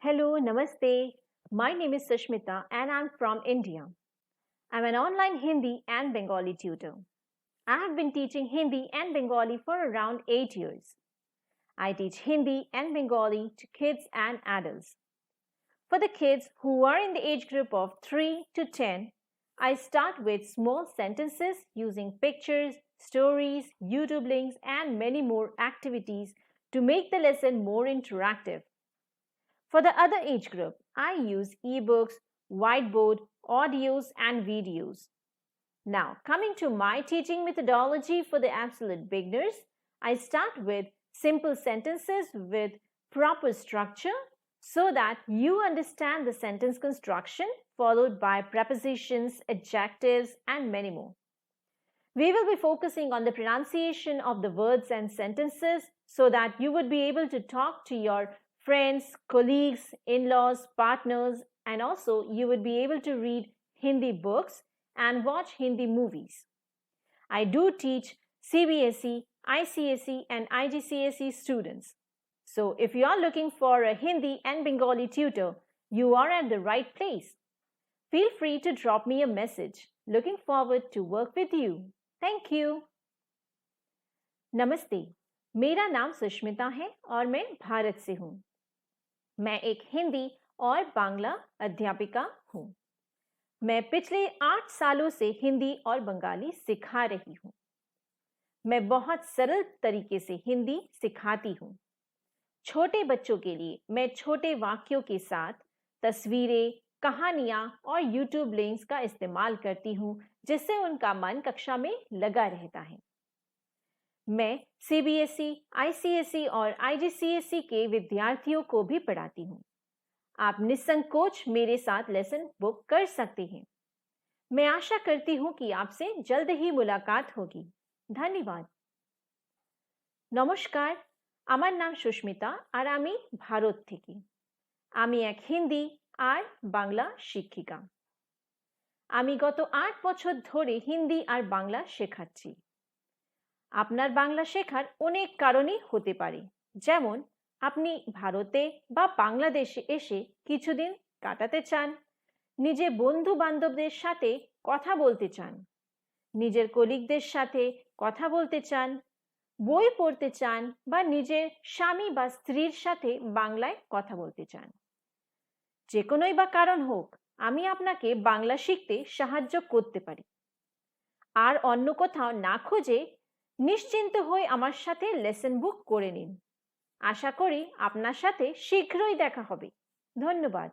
Hello, Namaste. My name is Sushmita and I'm from India. I'm an online Hindi and Bengali tutor. I have been teaching Hindi and Bengali for around 8 years. I teach Hindi and Bengali to kids and adults. For the kids who are in the age group of 3 to 10, I start with small sentences using pictures, stories, YouTube links, and many more activities to make the lesson more interactive. For the other age group, I use ebooks, whiteboard, audios, and videos. Now, coming to my teaching methodology for the absolute beginners, I start with simple sentences with proper structure so that you understand the sentence construction, followed by prepositions, adjectives, and many more. We will be focusing on the pronunciation of the words and sentences so that you would be able to talk to your friends, colleagues, in-laws, partners, and also you would be able to read Hindi books and watch Hindi movies. I do teach CBSE, ICSE, and IGCSE students. So if you are looking for a Hindi and Bengali tutor, you are at the right place. Feel free to drop me a message. Looking forward to work with you. Thank you. नमस्ते, मेरा नाम सुष्मिता है और मैं भारत से हूँ. मैं एक हिंदी और बांग्ला अध्यापिका हूँ. मैं पिछले 8 सालों से हिंदी और बंगाली सिखा रही हूँ. मैं बहुत सरल तरीके से हिंदी सिखाती हूँ. छोटे बच्चों के लिए मैं छोटे वाक्यों के साथ तस्वीरें, कहानियां और YouTube लिंक्स का इस्तेमाल करती हूँ जिससे उनका मन कक्षा में लगा रहता है. मैं CBSE, ICSE और IGCSE के विद्यार्थियों को भी पढ़ाती हूँ. आप निसंकोच मेरे साथ लेसन बुक कर सकते हैं. मैं आशा करती हूँ कि आपसे जल्द ही मुलाकात होगी. धन्यवाद. নমস্কার, আমার নাম সুস্মিতা আর আমি ভারত থেকে. আমি এক হিন্দি আর বাংলা শিক্ষিকা. আমি গত 8 বছর ধরে হিন্দি আর বাংলা শেখাচ্ছি. আপনার বাংলা শেখার অনেক কারণই হতে পারে, যেমন আপনি ভারতে বা বাংলাদেশে এসে কিছুদিন কাটাতে চান, নিজের বন্ধু বান্ধবদের সাথে কথা বলতে চান, নিজের কলিগদের সাথে কথা বলতে চান, বই পড়তে চান বা নিজের স্বামী বা স্ত্রীর সাথে বাংলায় কথা বলতে চান. যে কোনোই বা কারণ হোক, আমি আপনাকে বাংলা শিখতে সাহায্য করতে পারি. আর অন্য কোথাও না খুঁজে নিশ্চিন্ত হয়ে আমার সাথে লেসন বুক করে নিন. আশা করি আপনার সাথে শীঘ্রই দেখা হবে. ধন্যবাদ.